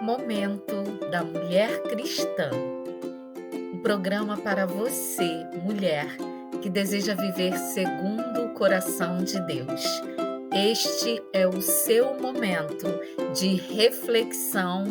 Momento da Mulher Cristã, um programa para você, mulher, que deseja viver segundo o coração de Deus. Este é o seu momento de reflexão,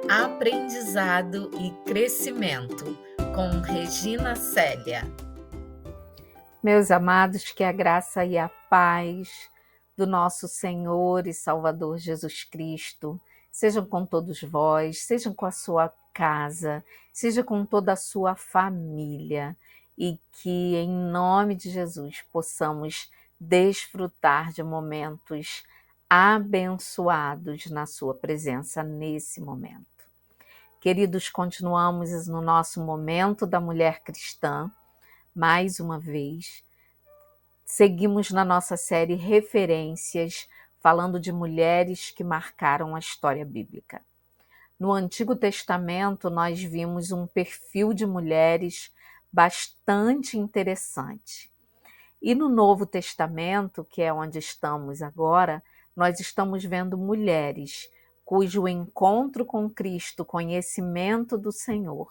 aprendizado e crescimento, com Regina Célia. Meus amados, que a graça e a paz do nosso Senhor e Salvador Jesus Cristo sejam com todos vós, sejam com a sua casa, seja com toda a sua família, e que em nome de Jesus possamos desfrutar de momentos abençoados na sua presença nesse momento. Queridos, continuamos no nosso momento da mulher cristã. Mais uma vez, seguimos na nossa série Referências, falando de mulheres que marcaram a história bíblica. No Antigo Testamento, nós vimos um perfil de mulheres bastante interessante. E no Novo Testamento, que é onde estamos agora, nós estamos vendo mulheres cujo encontro com Cristo, conhecimento do Senhor,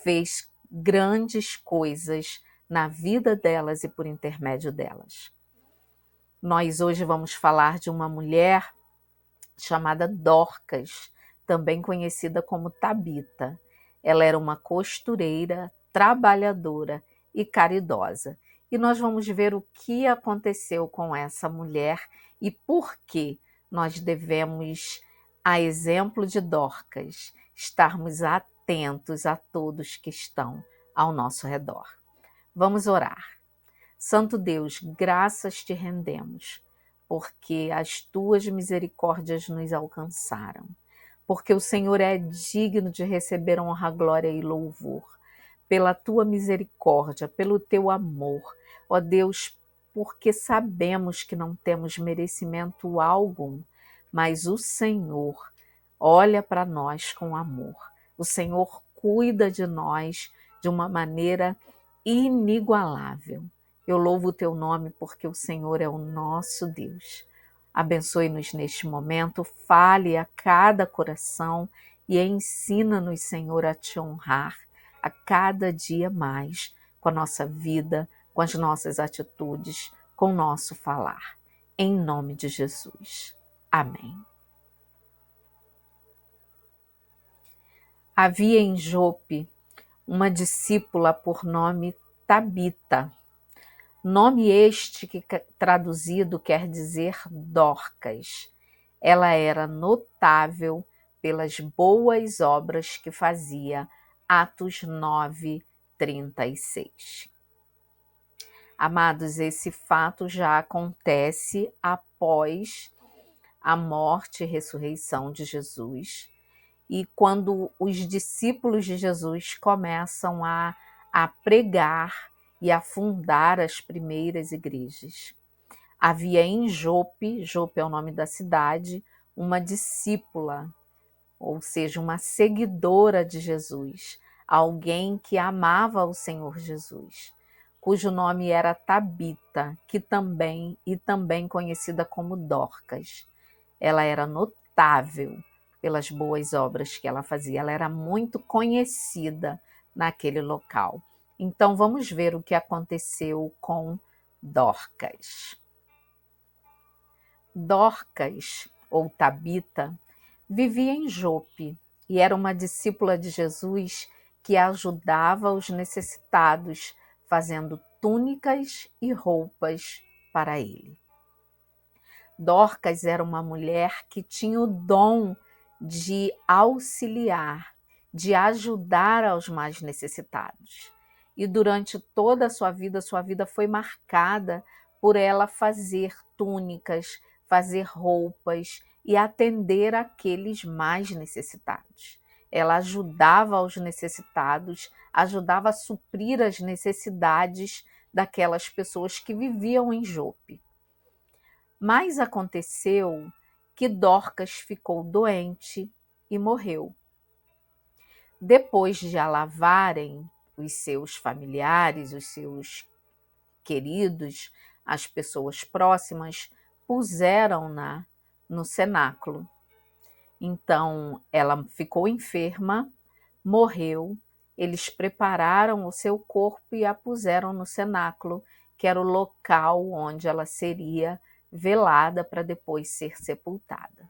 fez grandes coisas na vida delas e por intermédio delas. Nós hoje vamos falar de uma mulher chamada Dorcas, também conhecida como Tabita. Ela era uma costureira, trabalhadora e caridosa. E nós vamos ver o que aconteceu com essa mulher e por que nós devemos, a exemplo de Dorcas, estarmos atentos a todos que estão ao nosso redor. Vamos orar. Santo Deus, graças te rendemos, porque as tuas misericórdias nos alcançaram, porque o Senhor é digno de receber honra, glória e louvor, pela tua misericórdia, pelo teu amor, ó Deus, porque sabemos que não temos merecimento algum, mas o Senhor olha para nós com amor. O Senhor cuida de nós de uma maneira inigualável. Eu louvo o teu nome porque o Senhor é o nosso Deus. Abençoe-nos neste momento, fale a cada coração e ensina-nos, Senhor, a te honrar a cada dia mais com a nossa vida, com as nossas atitudes, com o nosso falar. Em nome de Jesus. Amém. Havia em Jope uma discípula por nome Tabita. Nome este que traduzido quer dizer Dorcas. Ela era notável pelas boas obras que fazia. Atos 9, 36. Amados, esse fato já acontece após a morte e ressurreição de Jesus. E quando os discípulos de Jesus começam a pregar e a fundar as primeiras igrejas. Havia em Jope, Jope é o nome da cidade, uma discípula, ou seja, uma seguidora de Jesus, alguém que amava o Senhor Jesus, cujo nome era Tabita, também conhecida como Dorcas. Ela era notável pelas boas obras que ela fazia, ela era muito conhecida naquele local. Então vamos ver o que aconteceu com Dorcas. Dorcas, ou Tabita, vivia em Jope e era uma discípula de Jesus que ajudava os necessitados, fazendo túnicas e roupas para ele. Dorcas era uma mulher que tinha o dom de auxiliar, de ajudar aos mais necessitados. E durante toda a sua vida foi marcada por ela fazer túnicas, fazer roupas e atender aqueles mais necessitados. Ela ajudava aos necessitados, ajudava a suprir as necessidades daquelas pessoas que viviam em Jope. Mas aconteceu que Dorcas ficou doente e morreu. Depois de a lavarem os seus familiares, os seus queridos, as pessoas próximas, puseram-na no cenáculo. Então, ela ficou enferma, morreu, eles prepararam o seu corpo e a puseram no cenáculo, que era o local onde ela seria velada para depois ser sepultada.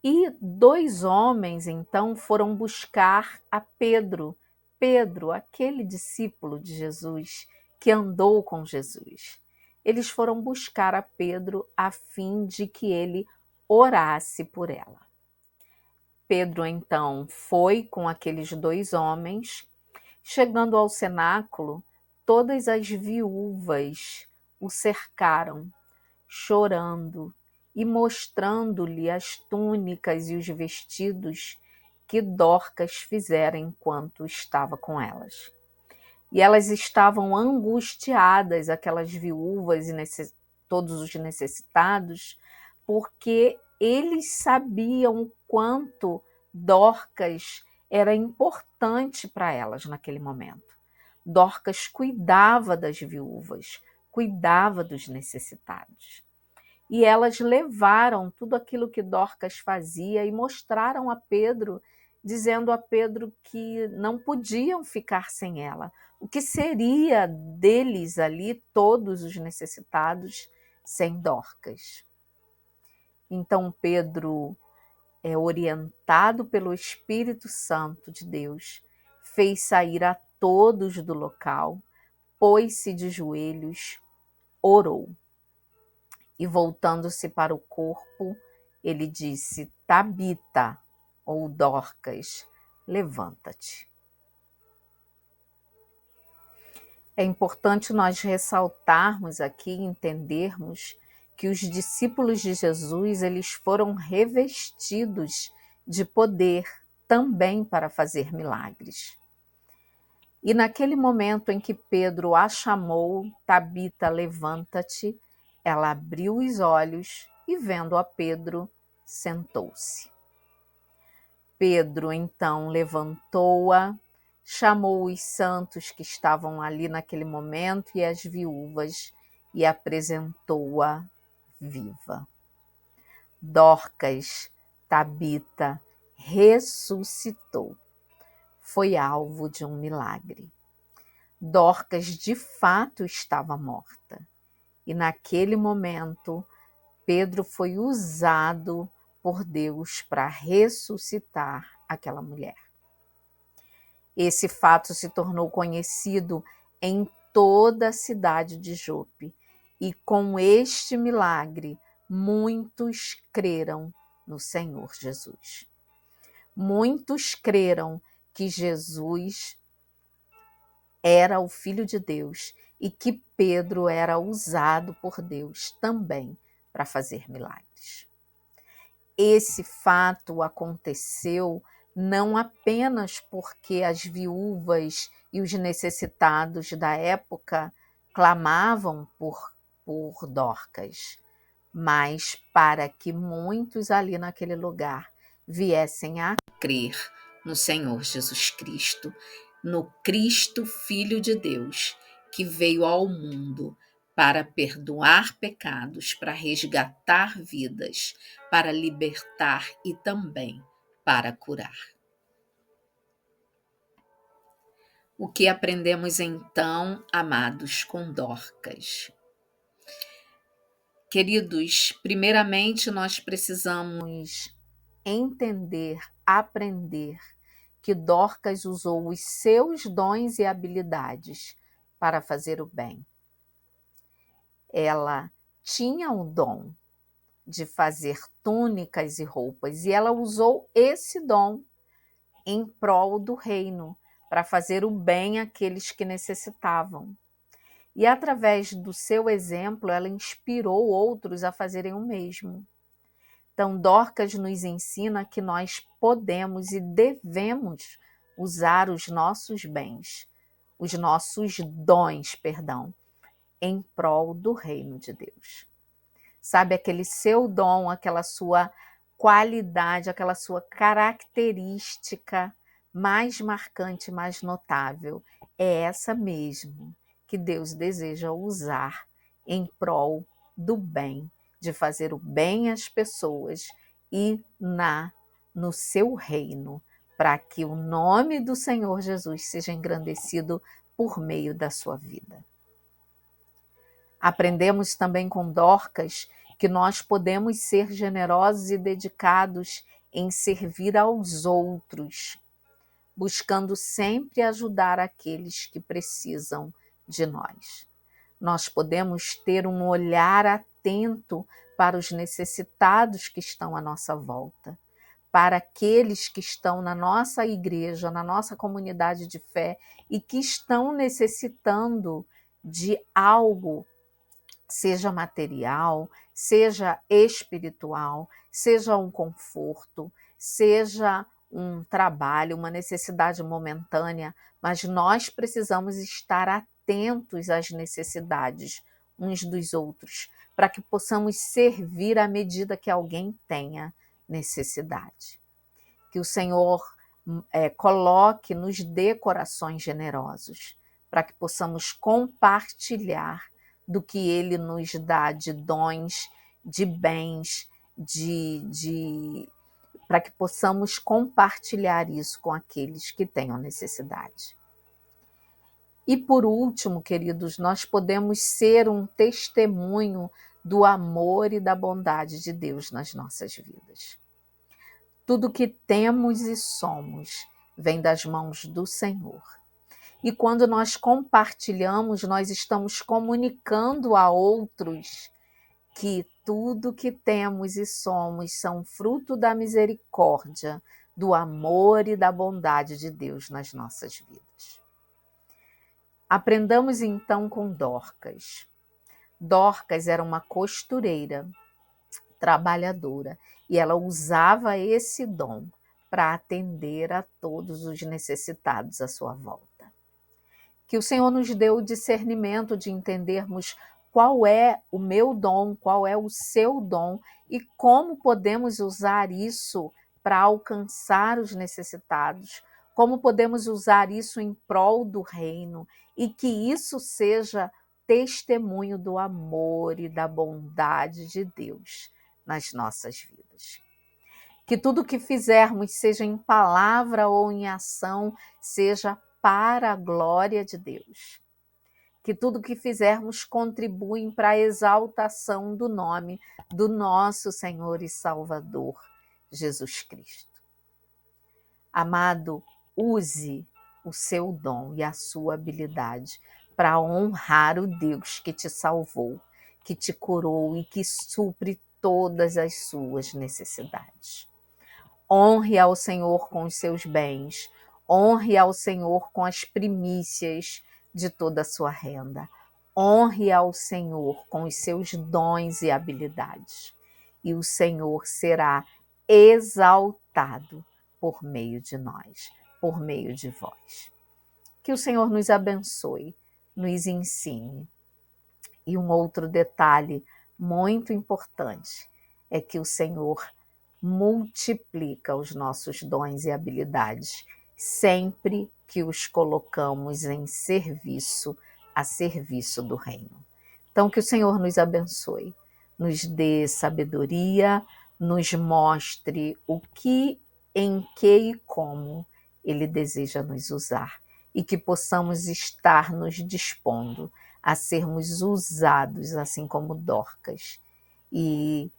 E 2 homens, então, foram buscar a Pedro. Pedro, aquele discípulo de Jesus que andou com Jesus. Eles foram buscar a Pedro a fim de que ele orasse por ela. Pedro, então, foi com aqueles 2 homens. Chegando ao cenáculo, todas as viúvas o cercaram, chorando e mostrando-lhe as túnicas e os vestidos que Dorcas fizera enquanto estava com elas. E elas estavam angustiadas, aquelas viúvas e todos os necessitados, porque eles sabiam o quanto Dorcas era importante para elas naquele momento. Dorcas cuidava das viúvas, cuidava dos necessitados. E elas levaram tudo aquilo que Dorcas fazia e mostraram a Pedro, dizendo a Pedro que não podiam ficar sem ela. O que seria deles ali, todos os necessitados, sem Dorcas? Então Pedro, orientado pelo Espírito Santo de Deus, fez sair a todos do local, pôs-se de joelhos, orou. E voltando-se para o corpo, ele disse: Tabita, ou Dorcas, levanta-te. É importante nós ressaltarmos aqui, entendermos que os discípulos de Jesus, eles foram revestidos de poder também para fazer milagres. E naquele momento em que Pedro a chamou, Tabita, levanta-te, ela abriu os olhos e, vendo a Pedro, sentou-se. Pedro, então, levantou-a, chamou os santos que estavam ali naquele momento e as viúvas e apresentou-a viva. Dorcas, Tabita, ressuscitou. Foi alvo de um milagre. Dorcas, de fato, estava morta. E naquele momento, Pedro foi usado por Deus para ressuscitar aquela mulher. Esse fato se tornou conhecido em toda a cidade de Jope, e com este milagre, muitos creram no Senhor Jesus. Muitos creram que Jesus era o Filho de Deus e que Pedro era usado por Deus também para fazer milagres. Esse fato aconteceu não apenas porque as viúvas e os necessitados da época clamavam por Dorcas, mas para que muitos ali naquele lugar viessem a crer no Senhor Jesus Cristo, no Cristo Filho de Deus, que veio ao mundo para perdoar pecados, para resgatar vidas, para libertar e também para curar. O que aprendemos então, amados, com Dorcas? Queridos, primeiramente nós precisamos entender, aprender que Dorcas usou os seus dons e habilidades para fazer o bem. Ela tinha o dom de fazer túnicas e roupas, e ela usou esse dom em prol do reino, para fazer o bem àqueles que necessitavam. E através do seu exemplo, ela inspirou outros a fazerem o mesmo. Então, Dorcas nos ensina que nós podemos e devemos usar os nossos bens, os nossos dons, em prol do reino de Deus. Sabe, aquele seu dom, aquela sua qualidade, aquela sua característica mais marcante, mais notável, é essa mesmo que Deus deseja usar em prol do bem, de fazer o bem às pessoas e no seu reino, para que o nome do Senhor Jesus seja engrandecido por meio da sua vida. Aprendemos também com Dorcas que nós podemos ser generosos e dedicados em servir aos outros, buscando sempre ajudar aqueles que precisam de nós. Nós podemos ter um olhar atento para os necessitados que estão à nossa volta, para aqueles que estão na nossa igreja, na nossa comunidade de fé e que estão necessitando de algo, seja material, seja espiritual, seja um conforto, seja um trabalho, uma necessidade momentânea, mas nós precisamos estar atentos às necessidades uns dos outros, para que possamos servir à medida que alguém tenha necessidade. Que o Senhor nos dê corações generosos, para que possamos compartilhar do que Ele nos dá de dons, de bens, para que possamos compartilhar isso com aqueles que tenham necessidade. E por último, queridos, nós podemos ser um testemunho do amor e da bondade de Deus nas nossas vidas. Tudo que temos e somos vem das mãos do Senhor. E quando nós compartilhamos, nós estamos comunicando a outros que tudo que temos e somos são fruto da misericórdia, do amor e da bondade de Deus nas nossas vidas. Aprendamos então com Dorcas. Dorcas era uma costureira trabalhadora e ela usava esse dom para atender a todos os necessitados à sua volta. Que o Senhor nos dê o discernimento de entendermos qual é o meu dom, qual é o seu dom e como podemos usar isso para alcançar os necessitados, como podemos usar isso em prol do reino e que isso seja testemunho do amor e da bondade de Deus nas nossas vidas. Que tudo que fizermos, seja em palavra ou em ação, seja para a glória de Deus. Que tudo que fizermos contribui para a exaltação do nome do nosso Senhor e Salvador, Jesus Cristo. Amado, use o seu dom e a sua habilidade para honrar o Deus que te salvou, que te curou e que supre todas as suas necessidades. Honre ao Senhor com os seus bens, honre ao Senhor com as primícias de toda a sua renda. Honre ao Senhor com os seus dons e habilidades. E o Senhor será exaltado por meio de nós, por meio de vós. Que o Senhor nos abençoe, nos ensine. E um outro detalhe muito importante é que o Senhor multiplica os nossos dons e habilidades sempre que os colocamos em serviço, a serviço do reino. Então, que o Senhor nos abençoe, nos dê sabedoria, nos mostre o que, em que e como Ele deseja nos usar e que possamos estar nos dispondo a sermos usados, assim como Dorcas, e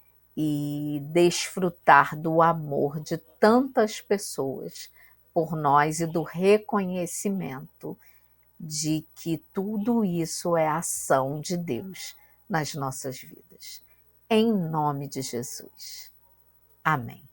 desfrutar do amor de tantas pessoas por nós e do reconhecimento de que tudo isso é ação de Deus nas nossas vidas. Em nome de Jesus. Amém.